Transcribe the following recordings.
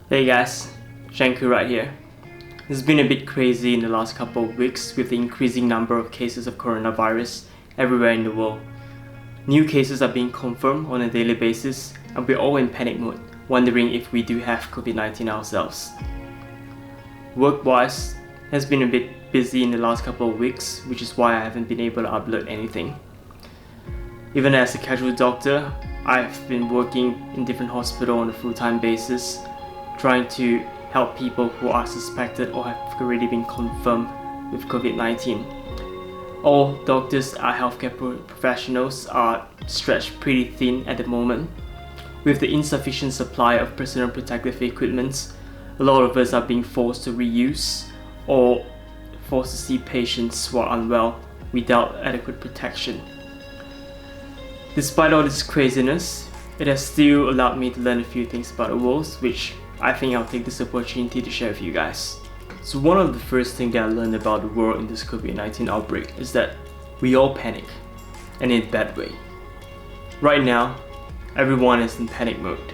Hey guys, Shanq Koo right here. It's been a bit crazy in the last couple of weeks with the increasing number of cases of coronavirus everywhere in the world. New cases are being confirmed on a daily basis and we're all in panic mode, wondering if we do have COVID-19 ourselves. Work-wise, has been a bit busy in the last couple of weeks, which is why I haven't been able to upload anything. Even as a casual doctor, I've been working in different hospitals on a full-time basis, trying to help people who are suspected or have already been confirmed with COVID-19. All doctors and healthcare professionals are stretched pretty thin at the moment. With the insufficient supply of personal protective equipment, a lot of us are being forced to reuse or forced to see patients who are unwell without adequate protection. Despite all this craziness, it has still allowed me to learn a few things about the world, which I think I'll take this opportunity to share with you guys. So one of the first things that I learned about the world in this COVID-19 outbreak is that we all panic, and in a bad way. Right now, everyone is in panic mode.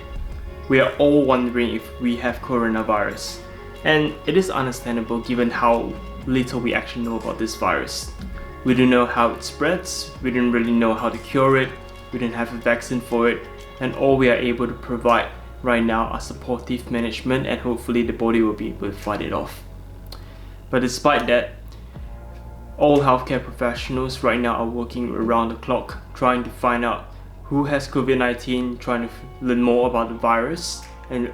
We are all wondering if we have coronavirus, and it is understandable given how little we actually know about this virus. We don't know how it spreads, we don't really know how to cure it, we don't have a vaccine for it, and all we are able to provide right now are supportive management, and hopefully the body will be able to fight it off. But despite that, all healthcare professionals right now are working around the clock trying to find out who has COVID-19, trying to learn more about the virus and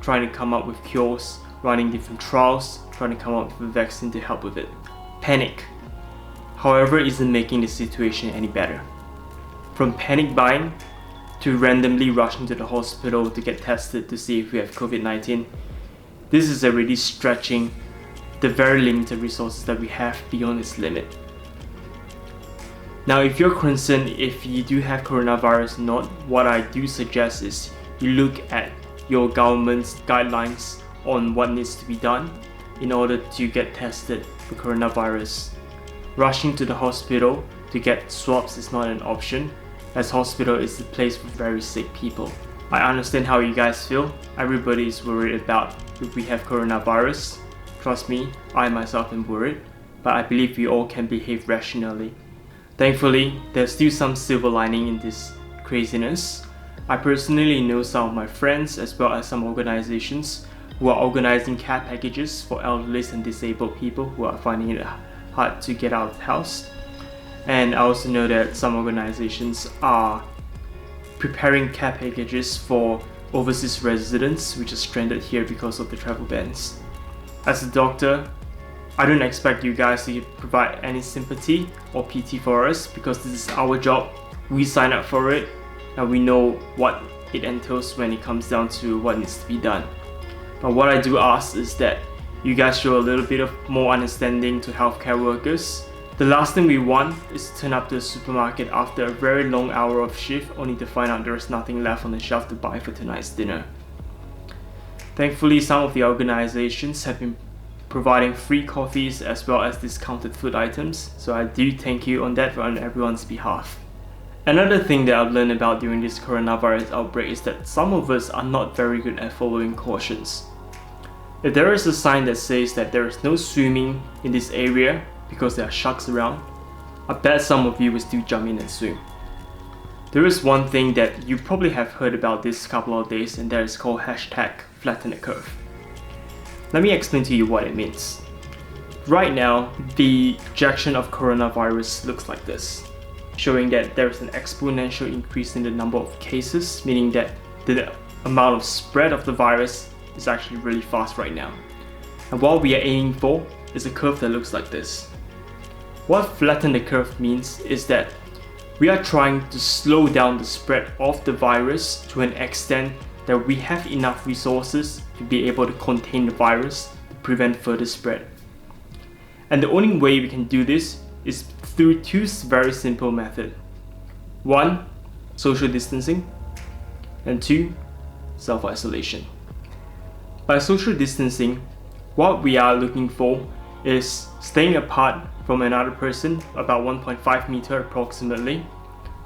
trying to come up with cures, running different trials, trying to come up with a vaccine to help with it. Panic, however, isn't making the situation any better. From panic buying to randomly rushing to the hospital to get tested to see if we have COVID-19, this is already stretching the very limited resources that we have beyond its limit. Now, if you're concerned if you do have coronavirus or not, what I do suggest is you look at your government's guidelines on what needs to be done in order to get tested for coronavirus. Rushing to the hospital to get swabs is not an option, as hospital is the place for very sick people. I understand how you guys feel. Everybody is worried about if we have coronavirus. Trust me, I myself am worried, but I believe we all can behave rationally. Thankfully, there's still some silver lining in this craziness. I personally know some of my friends as well as some organizations who are organizing care packages for elderly and disabled people who are finding it hard to get out of the house. And I also know that some organizations are preparing care packages for overseas residents which are stranded here because of the travel bans. As a doctor, I don't expect you guys to provide any sympathy or pity for us because this is our job. We sign up for it and we know what it entails when it comes down to what needs to be done. But what I do ask is that you guys show a little bit of more understanding to healthcare workers. The last thing we want is to turn up to the supermarket after a very long hour of shift only to find out there is nothing left on the shelf to buy for tonight's dinner. Thankfully, some of the organizations have been providing free coffees as well as discounted food items, so I do thank you on that on everyone's behalf. Another thing that I've learned about during this coronavirus outbreak is that some of us are not very good at following cautions. If there is a sign that says that there is no swimming in this area because there are sharks around, I bet some of you will still jump in and swim. There is one thing that you probably have heard about this couple of days, and that is called #Flatten the curve. Let me explain to you what it means. Right now, the projection of coronavirus looks like this, showing that there is an exponential increase in the number of cases, meaning that the amount of spread of the virus is actually really fast right now. And what we are aiming for is a curve that looks like this. What flatten the curve means is that we are trying to slow down the spread of the virus to an extent that we have enough resources to be able to contain the virus to prevent further spread. And the only way we can do this is through two very simple methods. One, social distancing, and two, self-isolation. By social distancing, what we are looking for is staying apart from another person about 1.5 meters approximately.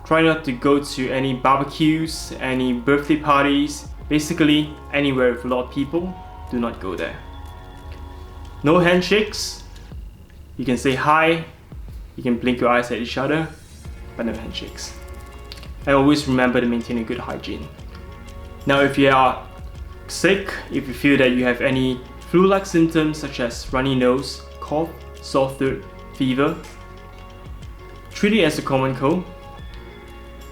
Try not to go to any barbecues, any birthday parties, Basically, anywhere with a lot of people, do not go there. No handshakes. You can say hi, you can blink your eyes at each other, but no handshakes. And always remember to maintain a good hygiene. Now, if you are sick, if you feel that you have any flu-like symptoms such as runny nose, cough, sore throat, fever, treat it as a common cold.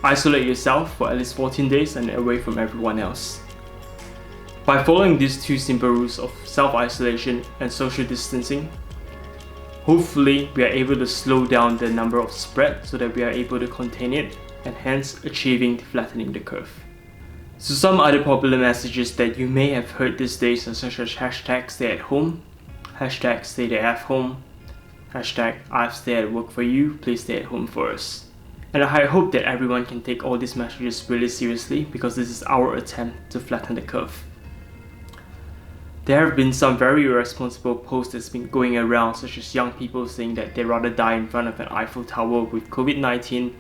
Isolate yourself for at least 14 days and away from everyone else. By following these two simple rules of self-isolation and social distancing, hopefully we are able to slow down the number of spread so that we are able to contain it and hence achieving flattening the curve. So some other popular messages that you may have heard these days are such as hashtag stay at home, hashtag stay there at home, hashtag I've stayed at work for you, please stay at home for us. And I hope that everyone can take all these messages really seriously because this is our attempt to flatten the curve. There have been some very irresponsible posts that's been going around, such as young people saying that they'd rather die in front of an Eiffel Tower with COVID-19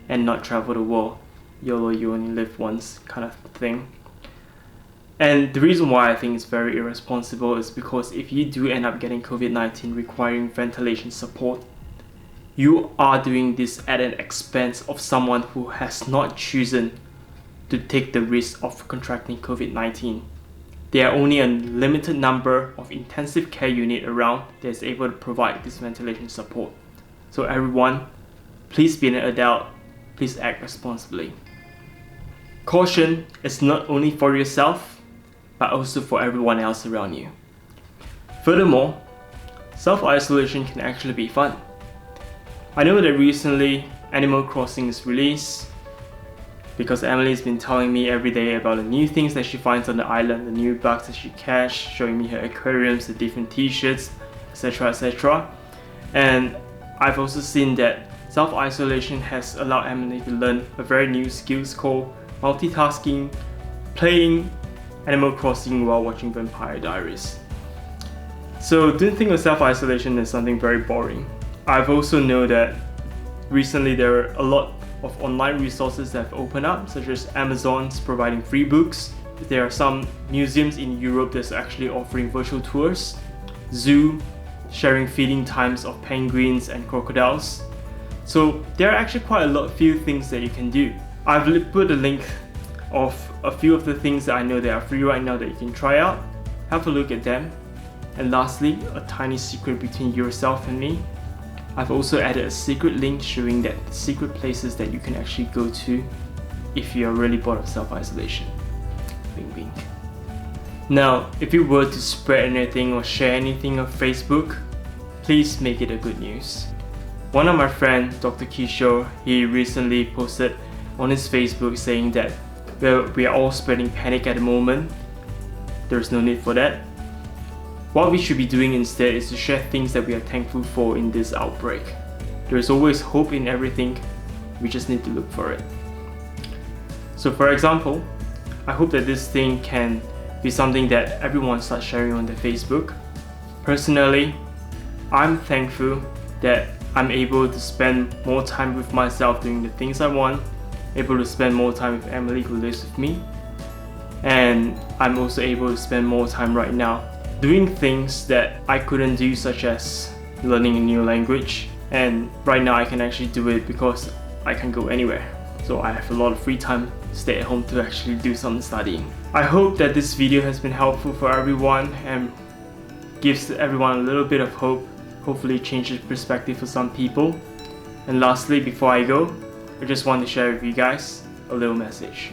and not travel the world. YOLO, you only live once kind of thing. And the reason why I think it's very irresponsible is because if you do end up getting COVID-19 requiring ventilation support, you are doing this at an expense of someone who has not chosen to take the risk of contracting COVID-19. There are only a limited number of intensive care units around that is able to provide this ventilation support. So everyone, please be an adult, please act responsibly. Caution is not only for yourself, but also for everyone else around you. Furthermore, self-isolation can actually be fun. I know that recently Animal Crossing is released because Emily's been telling me every day about the new things that she finds on the island, the new bugs that she catch, showing me her aquariums, the different t-shirts, etc, etc. And I've also seen that self-isolation has allowed Emily to learn a very new skills called multitasking, playing Animal Crossing while watching Vampire Diaries. So don't think of self-isolation as something very boring. I've also known that recently there are a lot of online resources that have opened up, such as Amazon's providing free books. There are some museums in Europe that's actually offering virtual tours, zoo sharing feeding times of penguins and crocodiles. So there are actually quite a few things that you can do. I've put a link of a few of the things that I know that are free right now that you can try out. Have a look at them. And lastly, a tiny secret between yourself and me. I've also added a secret link showing that secret places that you can actually go to if you're really bored of self-isolation. Wink wink. Now, if you were to spread anything or share anything on Facebook, please make it a good news. One of my friends, Dr. Kishore, he recently posted on his Facebook saying that we are all spreading panic at the moment. There's no need for that. What we should be doing instead is to share things that we are thankful for in this outbreak. There is always hope in everything, we just need to look for it. So for example, I hope that this thing can be something that everyone starts sharing on their Facebook. Personally, I'm thankful that I'm able to spend more time with myself doing the things I want, able to spend more time with Emily who lives with me, and I'm also able to spend more time right now doing things that I couldn't do, such as learning a new language. And right now I can actually do it because I can go anywhere. So I have a lot of free time to stay at home to actually do some studying. I hope that this video has been helpful for everyone and gives everyone a little bit of hope. Hopefully changes perspective for some people. And lastly, before I go, I just want to share with you guys a little message.